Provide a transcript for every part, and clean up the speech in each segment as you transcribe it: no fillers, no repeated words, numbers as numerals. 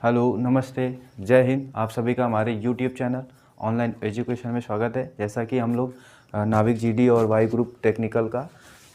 Hello, नमस्ते, जय हिंद। आप सभी का हमारे यूट्यूब चैनल ऑनलाइन एजुकेशन में स्वागत है। जैसा कि हम लोग नाविक जीडी और वाई ग्रुप टेक्निकल का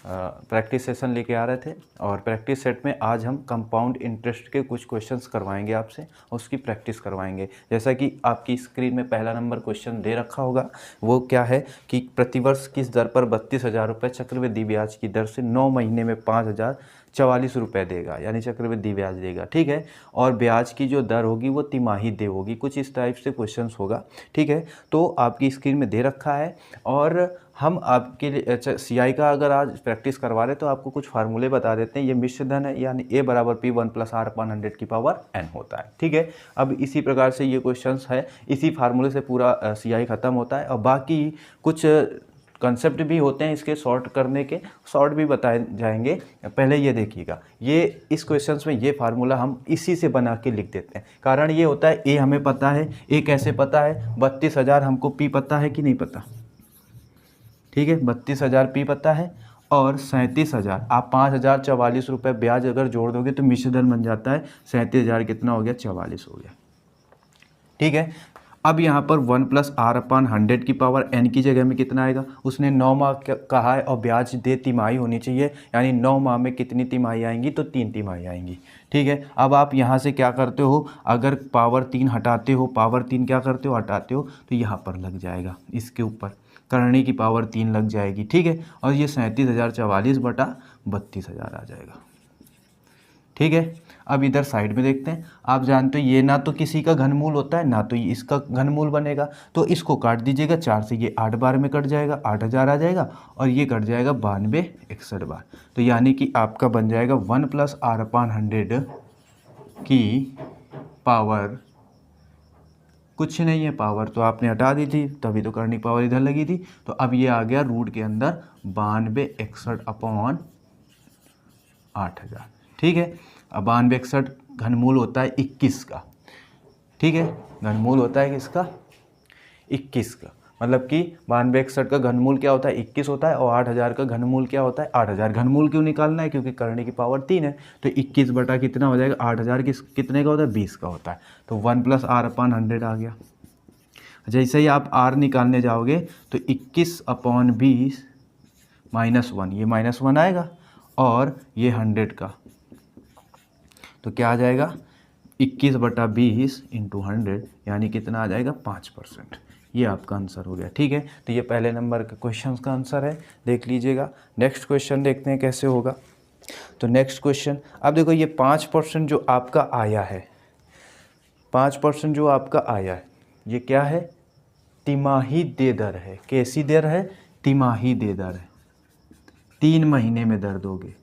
प्रैक्टिस सेशन लेके आ रहे थे और प्रैक्टिस सेट में आज हम कंपाउंड इंटरेस्ट के कुछ क्वेश्चंस करवाएंगे आपसे, उसकी प्रैक्टिस करवाएंगे। जैसा कि आपकी स्क्रीन में पहला नंबर क्वेश्चन दे रखा होगा, वो क्या है कि प्रतिवर्ष किस दर पर 32,000 रुपये चक्रवृद्धि ब्याज की दर से 9 महीने में 5,044 रुपये देगा, यानी चक्रवृद्धि ब्याज देगा। ठीक है, और ब्याज की जो दर होगी वो तिमाही दे होगी। कुछ इस टाइप से क्वेश्चंस होगा। ठीक है, तो आपकी स्क्रीन में दे रखा है और हम आपके लिए सीआई का अगर आज प्रैक्टिस करवा रहे तो आपको कुछ फार्मूले बता देते हैं। ये मिश्र धन है, यानी A बराबर P1 + R/100 की पावर n होता है। ठीक है, अब इसी प्रकार से ये क्वेश्चंस है, इसी फार्मूले से पूरा सीआई ख़त्म होता है और बाकी कुछ कंसेप्ट भी होते हैं इसके सॉर्ट करने के, सॉर्ट भी बताए जाएंगे। पहले ये देखिएगा, ये इस क्वेश्चंस में ये फार्मूला हम इसी से बना के लिख देते हैं। कारण ये होता है, ए हमें पता है, ए कैसे पता है, 32,000 हमको पी पता है कि नहीं पता। ठीक है, 32,000 पी पता है और 37,000, आप 5,044 रुपये ब्याज अगर जोड़ दोगे तो मिश्र धन बन जाता है 37,000, कितना हो गया, 44 हो गया। ठीक है, अब यहाँ पर 1 + R/100 की पावर n की जगह में कितना आएगा, उसने 9 माह कहा है और ब्याज दे तिमाही होनी चाहिए, यानी 9 माह में कितनी तिमाही आएंगी, तो 3 तिमाही आएंगी। ठीक है, अब आप यहाँ से क्या करते हो, अगर पावर 3 हटाते हो, पावर 3 क्या करते हो, हटाते हो, तो यहाँ पर लग जाएगा, इसके ऊपर करणी की पावर 3 लग जाएगी। ठीक है, और ये 37,044 बटा 32,000 आ जाएगा। ठीक है, अब इधर साइड में देखते हैं। आप जानते हो ये ना तो किसी का घनमूल होता है, ना तो ये इसका घनमूल बनेगा, तो इसको काट दीजिएगा 4 से, ये 8 बार में कट जाएगा, 8,000 आ जाएगा और ये कट जाएगा 92 61 बार। तो यानी कि आपका बन जाएगा 1 + R/100 की पावर, कुछ नहीं है, पावर तो आपने हटा दी थी, तभी तो करनी पावर इधर लगी थी। तो अब ये आ गया रूट के अंदर 92 61/8,000। ठीक है, अब 92 61 घनमूल होता है 21 का। ठीक है, घनमूल होता है किसका, 21 का, मतलब कि 92 61 का घनमूल क्या होता है, 21 होता है, और 8,000 का घनमूल क्या होता है, 8,000। घनमूल क्यों निकालना है, क्योंकि करने की पावर 3 है, तो 21 बटा कितना हो जाएगा, 8,000 कितने का होता है, 20 का होता है। तो 1 + R/100 आ गया। जैसे ही आप R निकालने जाओगे तो 21/20 -1, ये -1 आएगा, और ये 100 का, तो क्या आ जाएगा, 21/20 × 100, यानी कितना आ जाएगा, 5%। ये आपका आंसर हो गया। ठीक है, तो ये पहले नंबर के क्वेश्चन का आंसर है, देख लीजिएगा। नेक्स्ट क्वेश्चन देखते हैं कैसे होगा। तो नेक्स्ट क्वेश्चन, अब देखो ये 5% जो आपका आया है, 5% जो आपका आया है, ये क्या है, तिमाही दे दर है। कैसी दर है, तिमाही दे दर है, 3 महीने में दर दोगे।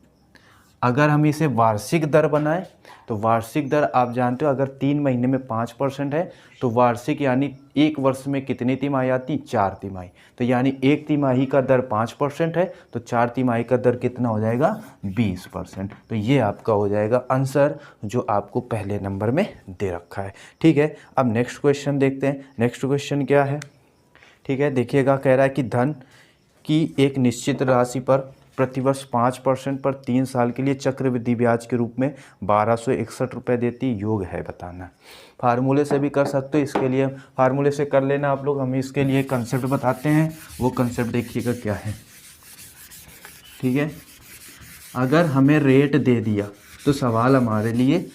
अगर हम इसे वार्षिक दर बनाएं तो वार्षिक दर आप जानते हो, अगर 3 महीने में 5% है तो वार्षिक यानी एक वर्ष में कितनी तिमाही आती, 4 तिमाही। तो यानी एक तिमाही का दर 5% है, तो 4 तिमाही का दर कितना हो जाएगा, 20%। तो ये आपका हो जाएगा आंसर, जो आपको पहले नंबर में दे रखा है। ठीक है, अब नेक्स्ट क्वेश्चन देखते हैं। नेक्स्ट क्वेश्चन क्या है, ठीक है, देखिएगा, कह रहा है कि धन की एक निश्चित राशि पर प्रतिवर्ष 5% पर 3 साल के लिए चक्रवृद्धि ब्याज के रूप में 1,261 रुपये देती योग है, बताना। फार्मूले से भी कर सकते हो, इसके लिए फार्मूले से कर लेना आप लोग। हम इसके लिए कंसेप्ट बताते हैं, वो कंसेप्ट देखिएगा क्या है। ठीक है, अगर हमें रेट दे दिया तो सवाल हमारे लिए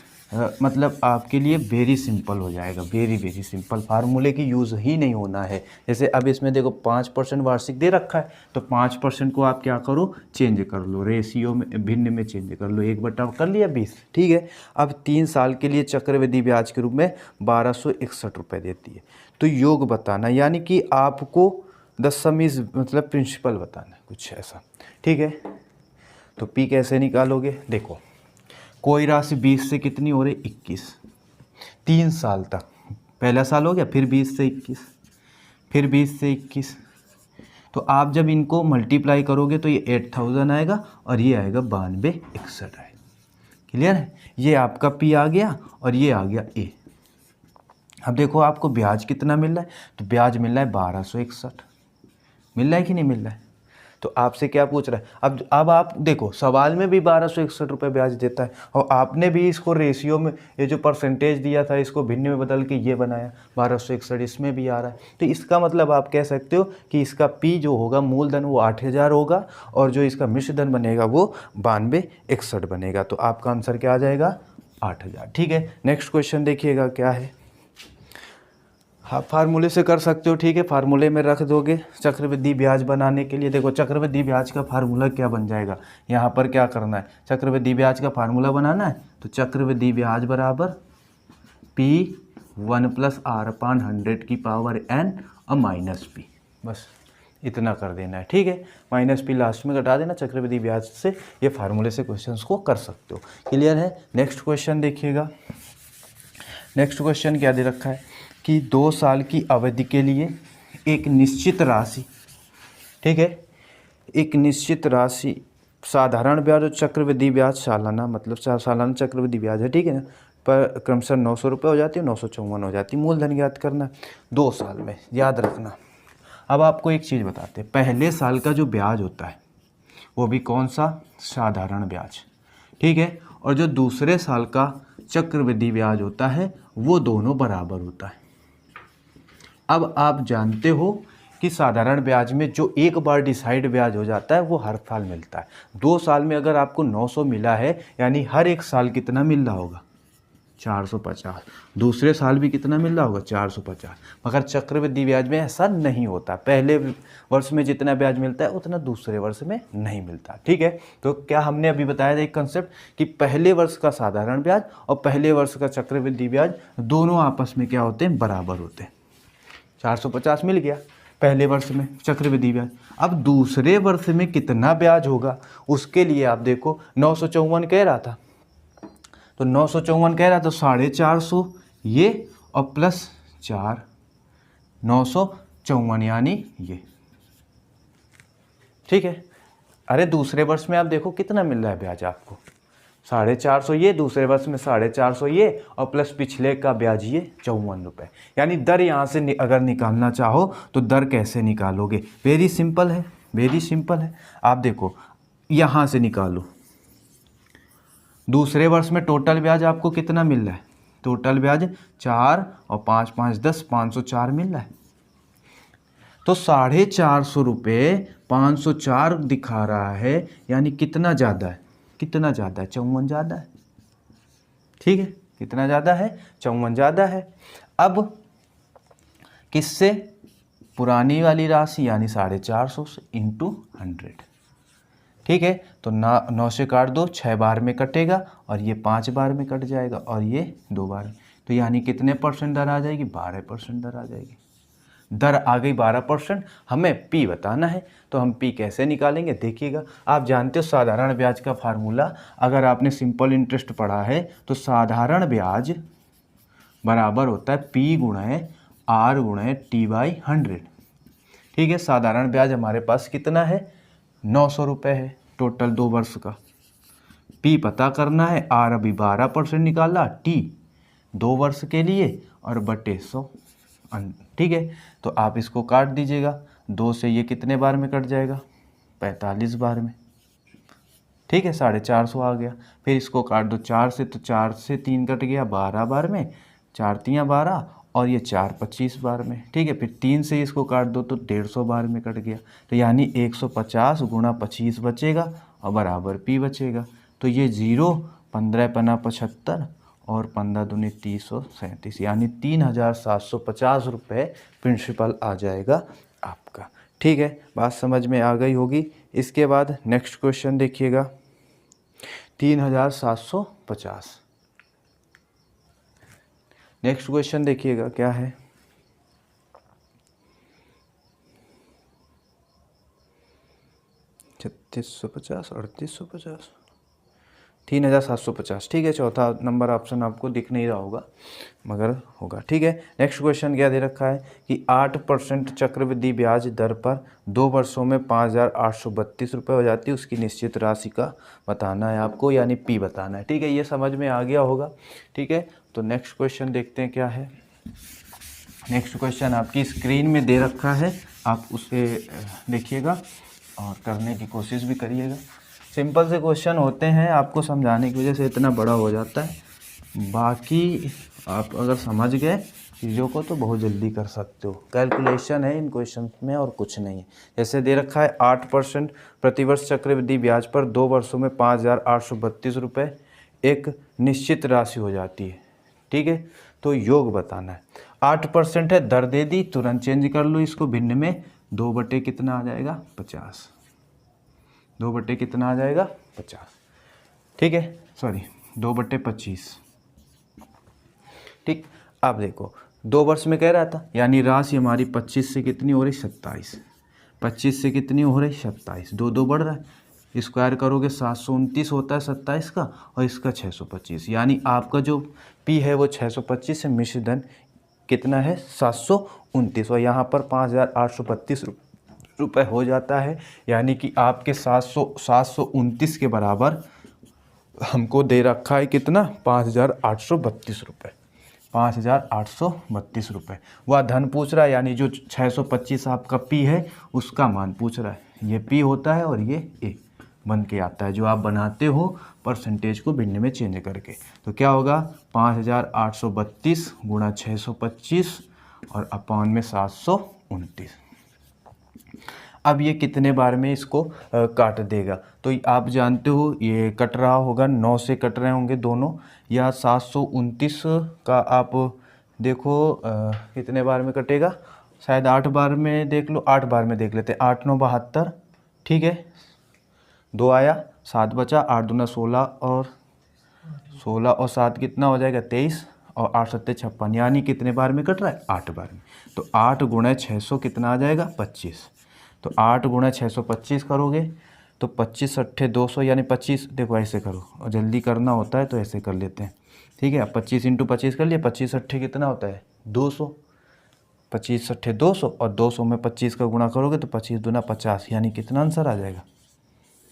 मतलब आपके लिए वेरी सिंपल हो जाएगा, वेरी सिंपल। फार्मूले की यूज़ ही नहीं होना है। जैसे अब इसमें देखो 5% वार्षिक दे रखा है, तो 5% को आप क्या करो, चेंज कर लो, रेशियो में, भिन्न में चेंज कर लो, 1 बटा कर लिया 20। ठीक है, अब 3 साल के लिए चक्रवृद्धि ब्याज के रूप में 1,261 रुपये देती है, तो योग बताना, यानी कि आपको दशमिक मतलब प्रिंसिपल बताना है, कुछ ऐसा। ठीक है, तो पी कैसे निकालोगे, देखो, कोई राशि 20 से कितनी हो रही, 21, 3 साल तक, पहला साल हो गया, फिर 20 से 21, फिर 20 से 21, तो आप जब इनको मल्टीप्लाई करोगे तो ये 8,000 आएगा और ये आएगा 92 61 आएगा। क्लियर है, ये आपका पी आ गया और ये आ गया ए। अब देखो आपको ब्याज कितना मिल रहा है, तो ब्याज मिल रहा है 1,261, मिल रहा है कि नहीं मिल रहा है। तो आपसे क्या पूछ रहा है, अब आप देखो सवाल में भी 1261 रुपये ब्याज देता है और आपने भी इसको रेशियो में, ये जो परसेंटेज दिया था इसको भिन्न में बदल के ये बनाया 1261, इसमें भी आ रहा है। तो इसका मतलब आप कह सकते हो कि इसका पी जो होगा मूलधन वो 8000 होगा और जो इसका मिश्र धन बनेगा वो 9261 बनेगा। तो आपका आंसर क्या आ जाएगा, 8000। ठीक है, नेक्स्ट क्वेश्चन देखिएगा क्या है। हाँ, फार्मूले से कर सकते हो, ठीक है, फार्मूले में रख दोगे चक्रवृद्धि ब्याज बनाने के लिए। देखो चक्रवृद्धि ब्याज का फार्मूला क्या बन जाएगा, यहाँ पर क्या करना है, चक्रवृद्धि ब्याज का फार्मूला बनाना है। तो चक्रवृद्धि ब्याज बराबर P1 + R/100 और माइनस P, बस इतना कर देना है। ठीक है, माइनस P लास्ट में घटा देना चक्रवृद्धि ब्याज से। ये फार्मूले से क्वेश्चंस को कर सकते हो। क्लियर है। नेक्स्ट क्वेश्चन देखिएगा। नेक्स्ट क्वेश्चन क्या दे रखा है कि 2 साल की अवधि के लिए एक निश्चित राशि, ठीक है, एक निश्चित राशि साधारण ब्याज और चक्रवृद्धि ब्याज सालाना, मतलब सालाना चक्रवृद्धि ब्याज है, ठीक है ना, पर क्रमशः 900 रुपये हो जाती है, 954 हो जाती है। मूलधन ज्ञात करना 2 साल में, याद रखना। अब आपको एक चीज़ बताते हैं, पहले साल का जो ब्याज होता है वो भी कौन सा, साधारण ब्याज, ठीक है, और जो दूसरे साल का चक्रवृद्धि ब्याज होता है वो दोनों बराबर होता है। अब आप जानते हो कि साधारण ब्याज में जो एक बार डिसाइड ब्याज हो जाता है वो हर साल मिलता है। 2 साल में अगर आपको 900 मिला है, यानी हर एक साल कितना मिल रहा होगा, 450। दूसरे साल भी कितना मिल रहा होगा, 450। मगर चक्रवृद्धि ब्याज में ऐसा नहीं होता, पहले वर्ष में जितना ब्याज मिलता है उतना दूसरे वर्ष में नहीं मिलता। ठीक है, तो क्या हमने अभी बताया था एक कंसेप्ट कि पहले वर्ष का साधारण ब्याज और पहले वर्ष का चक्रवृद्धि ब्याज दोनों आपस में क्या होते हैं, बराबर होते हैं। 450 मिल गया पहले वर्ष में चक्रवृद्धि ब्याज। अब दूसरे वर्ष में कितना ब्याज होगा उसके लिए आप देखो, 954 कह रहा था, तो 954 कह रहा तो 450 ये और प्लस 4, 954 यानी ये। ठीक है, अरे दूसरे वर्ष में आप देखो कितना मिल रहा है ब्याज आपको, 450 ये, दूसरे वर्ष में 450 ये और प्लस पिछले का ब्याज ये 54 रुपये। यानी दर यहाँ से अगर निकालना चाहो तो दर कैसे निकालोगे, वेरी सिंपल है, वेरी सिंपल है। आप देखो यहाँ से निकालो, दूसरे वर्ष में टोटल ब्याज आपको कितना मिल रहा है, टोटल ब्याज 4 और 5 5 10 504 मिल रहा है। तो 450 रुपये 504 दिखा रहा है, यानी कितना ज़्यादा है, कितना ज़्यादा है, 54 ज़्यादा है। ठीक है, कितना ज़्यादा है, 54 ज़्यादा है। अब किससे, पुरानी वाली राशि यानी 450 से इंटू 100। ठीक है, तो 9 से काट दो, 6 बार में कटेगा और ये 5 बार में कट जाएगा और ये 2 बार में। तो यानी कितने % दर आ जाएगी, 12% दर आ जाएगी। दर आ गई 12%। हमें पी बताना है, तो हम पी कैसे निकालेंगे देखिएगा। आप जानते हो साधारण ब्याज का फार्मूला, अगर आपने सिंपल इंटरेस्ट पढ़ा है तो साधारण ब्याज बराबर होता है पी गुणे आर गुणे T/100। ठीक है, साधारण ब्याज हमारे पास कितना है, 900 रुपये है टोटल 2 वर्ष का। पी पता करना है, आर अभी 12% निकाला, टी 2 वर्ष के लिए और बटे 100। ठीक है, तो आप इसको काट दीजिएगा, 2 से ये कितने बार में कट जाएगा, 45 बार में। ठीक है, 450 आ गया। फिर इसको काट दो 4 से, तो 4 से 3 कट गया 12 बार में, 4 3 12 और ये 4 25 बार में। ठीक है, फिर 3 से इसको काट दो तो 150 बार में कट गया। तो यानी 150 गुणा 25 बचेगा और बराबर पी बचेगा। तो ये 0, 15 पना 75 और 15 दूनी 337, यानी 3750 रुपये प्रिंसिपल आ जाएगा आपका। ठीक है, बात समझ में आ गई होगी। इसके बाद नेक्स्ट क्वेश्चन देखिएगा, 3750। नेक्स्ट क्वेश्चन देखिएगा क्या है, $3650, 3850, 3750। ठीक है, चौथा नंबर ऑप्शन आपको दिख नहीं रहा होगा मगर होगा। ठीक है, नेक्स्ट क्वेश्चन क्या दे रखा है कि 8% चक्रवृद्धि ब्याज दर पर 2 वर्षों में 5832 रुपये हो जाती है, उसकी निश्चित राशि का बताना है आपको, यानी पी बताना है। ठीक है, ये समझ में आ गया होगा। ठीक है, तो नेक्स्ट क्वेश्चन देखते हैं क्या है। नेक्स्ट क्वेश्चन आपकी स्क्रीन में दे रखा है, आप उसे देखिएगा। और करने की कोशिश भी करिएगा। सिंपल से क्वेश्चन होते हैं, आपको समझाने की वजह से इतना बड़ा हो जाता है, बाकी आप अगर समझ गए चीज़ों को तो बहुत जल्दी कर सकते हो। कैलकुलेशन है इन क्वेश्चन में और कुछ नहीं है। जैसे दे रखा है 8% प्रतिवर्ष चक्रवृद्धि ब्याज पर 2 वर्षों में 5,832 रुपये एक निश्चित राशि हो जाती है। ठीक है, तो योग बताना है। 8% है, दर दे दी, तुरंत चेंज कर लो इसको भिन्न में। 2 बटे कितना आ जाएगा 50, 2 बटे कितना आ जाएगा 50। ठीक है, सॉरी 2 बटे 25। ठीक, अब देखो 2 वर्ष में कह रहा था, यानी राशि हमारी 25 से कितनी हो रही 27, 25 से कितनी हो रही 27, 2 बढ़ रहा है, स्क्वायर करोगे 729 होता है 27 का, और इसका 625, यानी आपका जो पी है वो 625 है, मिश्र धन कितना है 729, और यहाँ पर 5,832 रुपये हो जाता है, यानी कि आपके 729 के बराबर हमको दे रखा है कितना 5,832 रुपये, 5,832 रुपये। वह धन पूछ रहा है, यानी जो 625 आपका पी है उसका मान पूछ रहा है। ये पी होता है और ये ए बन के आता है, जो आप बनाते हो परसेंटेज को भिन्न में चेंज करके। तो क्या होगा 5,832 गुणा 625 और अपॉन में 729। अब ये कितने बार में इसको काट देगा, तो आप जानते हो ये कट रहा होगा, 9 से कट रहे होंगे दोनों, या 729 का आप देखो कितने बार में कटेगा, शायद 8 बार में देख लो, 8 बार में देख लेते हैं। 8 9 72, ठीक है, 2 आया, 7 बचा, 8 दूना 16 और 7 कितना हो जाएगा 23, और 8 7 56, यानी कितने बार में कट रहा है 8 बार में। तो 8 गुणा 600 कितना आ जाएगा 25, तो 8 गुणा 625 करोगे तो 25 अट्ठे 200, यानी 25, देखो ऐसे करो, और जल्दी करना होता है तो ऐसे कर लेते हैं। ठीक है, अब 25 × 25 कर लिए, 25 अट्ठे कितना होता है 200, 25 अट्ठे 200, और 200 में 25 का गुणा करोगे तो 25 दूना 50, यानी कितना आंसर आ जाएगा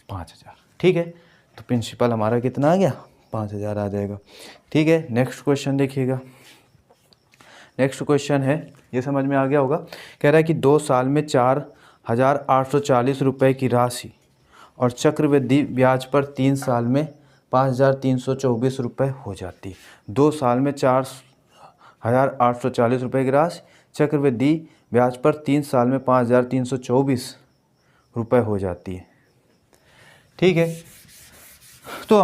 5,000। ठीक है, तो प्रिंसिपल हमारा कितना आ गया 5,000 आ जाएगा। ठीक है, नेक्स्ट क्वेश्चन देखिएगा। नेक्स्ट क्वेश्चन है, ये समझ में आ गया होगा, कह रहा है कि 2 साल में 4,840 रुपये की राशि और चक्रवृद्धि ब्याज पर 3 साल में 5,324 रुपये हो जाती है। 2 साल में 4,840 रुपये की राशि, चक्रवृद्धि ब्याज पर 3 साल में 5,324 रुपये हो जाती है। ठीक है, तो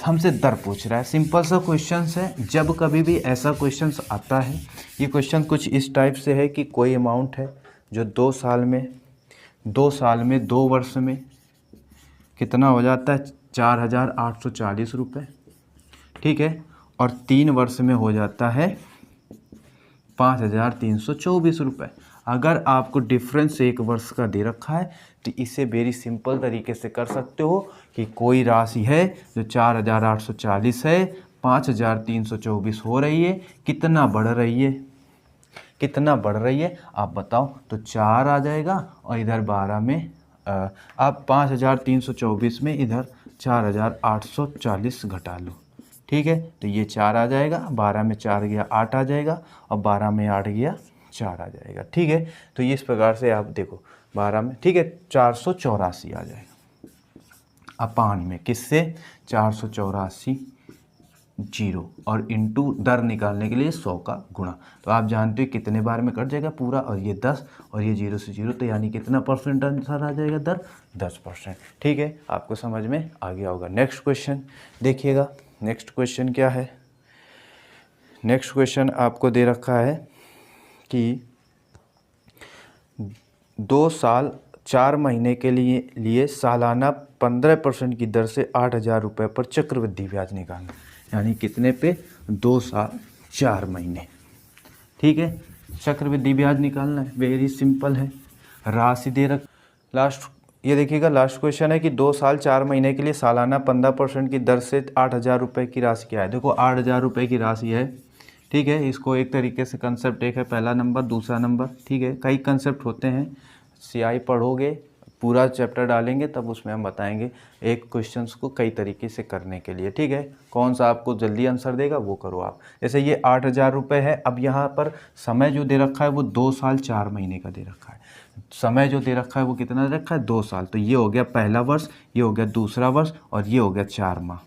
हमसे दर पूछ रहा है। सिंपल सा क्वेश्चन है, जब कभी भी ऐसा क्वेश्चन आता है, ये क्वेश्चन कुछ इस टाइप से है कि कोई अमाउंट है जो 2 साल में 2 वर्ष में कितना हो जाता है 4,840 रुपये, ठीक है, और 3 वर्ष में हो जाता है 5,324 रुपये। अगर आपको डिफरेंस 1 वर्ष का दे रखा है तो इसे वेरी सिंपल तरीके से कर सकते हो कि कोई राशि है जो 4,840 है, 5,324 हो रही है, कितना बढ़ रही है आप बताओ। तो 4 आ जाएगा, और इधर 12 में आप 5,324 में इधर 4,840 घटा लो। ठीक है, तो ये 4 आ जाएगा, 12 में 4 गया 8 आ जाएगा, और 12 में 8 गया 4 आ जाएगा। ठीक है, तो इस प्रकार से आप देखो 12 में, ठीक है, 484 आ जाएगा अपान में किससे 484 जीरो, और इंटू दर निकालने के लिए 100 का गुणा। तो आप जानते हो कितने बार में कट जाएगा पूरा, और ये 10, और ये 0 से 0, तो यानी कितना परसेंट आंसर आ जाएगा दर 10%। ठीक है, आपको समझ में आ गया होगा। नेक्स्ट क्वेश्चन देखिएगा। नेक्स्ट क्वेश्चन क्या है, नेक्स्ट क्वेश्चन आपको दे रखा है कि 2 साल 4 महीने के लिए सालाना 15% की दर से 8,000 रुपये पर चक्रवृद्धि ब्याज निकालना, यानी कितने पे 2 साल 4 महीने। ठीक है, चक्रवृद्धि ब्याज निकालना है, वेरी सिंपल है। राशि दे रख, लास्ट ये देखिएगा, लास्ट क्वेश्चन है कि 2 साल 4 महीने के लिए सालाना 15% की दर से 8,000 रुपये की राशि क्या है। देखो 8,000 रुपये की राशि है, ठीक है, इसको एक तरीके से कंसेप्ट एक है, पहला नंबर, दूसरा नंबर, ठीक है, कई कंसेप्ट होते हैं, CI पढ़ोगे पूरा चैप्टर डालेंगे तब उसमें हम बताएंगे एक क्वेश्चंस को कई तरीके से करने के लिए, ठीक है। कौन सा आपको जल्दी आंसर देगा वो करो आप। जैसे ये 8,000 रुपये है, अब यहाँ पर समय जो दे रखा है वो 2 साल 4 महीने का दे रखा है। समय जो दे रखा है वो कितना दे रखा है, 2 साल। तो ये हो गया पहला वर्ष, ये हो गया दूसरा वर्ष और ये हो गया 4 माह।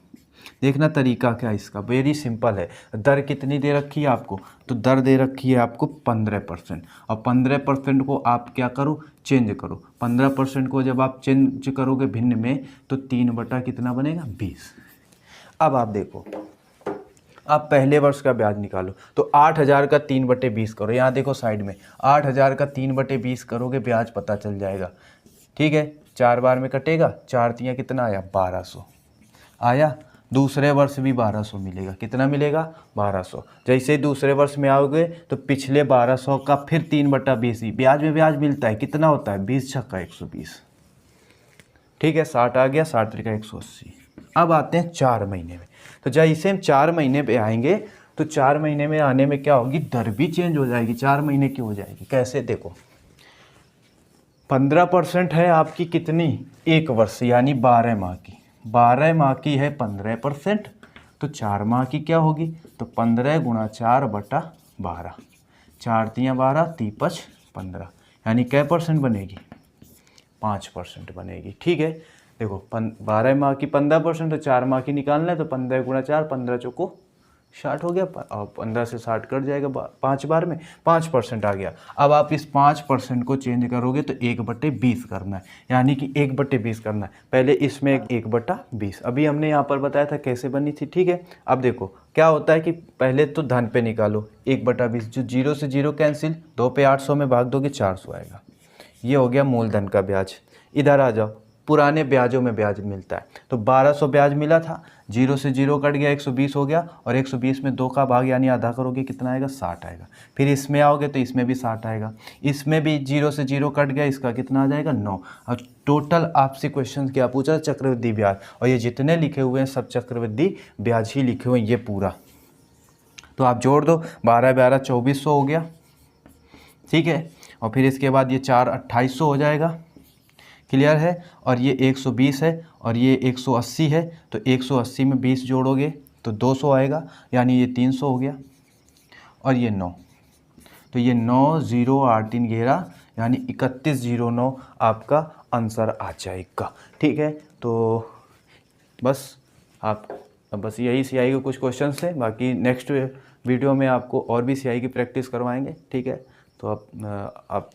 देखना तरीका क्या है इसका, वेरी सिंपल है। दर कितनी दे रखी है आपको, तो दर दे रखी है आपको 15%। और 15% को आप क्या करो, चेंज करो। 15% को जब आप चेंज करोगे भिन्न में तो 3 बटा कितना बनेगा, 20। अब आप देखो, आप पहले वर्ष का ब्याज निकालो तो 8,000 का 3/20 करो। यहाँ देखो साइड में 8,000 का 3/20 करोगे, ब्याज पता चल जाएगा, ठीक है। 4 बार में कटेगा, 4 तियाँ कितना आया, 1200 आया। दूसरे वर्ष भी 1200 मिलेगा, कितना मिलेगा, 1200। जैसे ही दूसरे वर्ष में आओगे तो पिछले 1200 का फिर 3/20 ही ब्याज में ब्याज मिलता है, कितना होता है, 20 छक्का 120, ठीक है। 60 आ गया, 60 त्रिका 180। अब आते हैं 4 महीने में। तो जैसे हम 4 महीने पे आएंगे तो 4 महीने में आने में क्या होगी, दर भी चेंज हो जाएगी। 4 महीने की हो जाएगी, कैसे देखो, 15% है आपकी कितनी, 1 वर्ष यानी 12 माह की। 12 माह की है 15%, तो 4 माह की क्या होगी, तो 15 गुणा 4/12, 4 तियाँ 12, 3×5 15, यानी कै परसेंट बनेगी, 5% बनेगी, ठीक है। देखो 12 माह की 15% तो 4 माह की निकालना है, तो 15 गुणा 4, 15 चौको 60 हो गया, और 15 से 60 कट जाएगा 5 बार में, 5% आ गया। अब आप इस 5% को चेंज करोगे तो 1/20 करना है, यानी कि 1/20 करना है। पहले इसमें 1/20 अभी हमने यहाँ पर बताया था कैसे बनी थी, ठीक है। अब देखो क्या होता है कि पहले तो धन पे निकालो 1/20, जो 0 से 0 कैंसिल, 2 पे 800 में भाग दोगे 400 आएगा। ये हो गया मूलधन का ब्याज। इधर आ जाओ, पुराने ब्याजों में ब्याज मिलता है, तो 1200 ब्याज मिला था, 0 से 0 कट गया, 120 हो गया, और 120 में 2 का भाग यानी आधा करोगे, कितना आएगा, 60 आएगा। फिर इसमें आओगे तो इसमें भी 60 आएगा, इसमें भी 0 से 0 कट गया, इसका कितना आ जाएगा, 9। और टोटल आपसे क्वेश्चन क्या पूछा, चक्रवृद्धि ब्याज, और ये जितने लिखे हुए हैं सब चक्रवृद्धि ब्याज ही लिखे हुए हैं, ये पूरा। तो आप जोड़ दो, 12 12 2400 हो गया, ठीक है। और फिर इसके बाद ये 4 2800 हो जाएगा, क्लियर है। और ये 120 है और ये 180 है, तो 180 में 20 जोड़ोगे तो 200 आएगा, यानी ये 300 हो गया। और ये 9, तो ये 9083 यानी 3109 आपका आंसर आ जाएगा, ठीक है। तो बस आप बस यही सीआई के कुछ क्वेश्चन थे, बाकी नेक्स्ट वीडियो में आपको और भी सीआई की प्रैक्टिस करवाएंगे, ठीक है। तो आप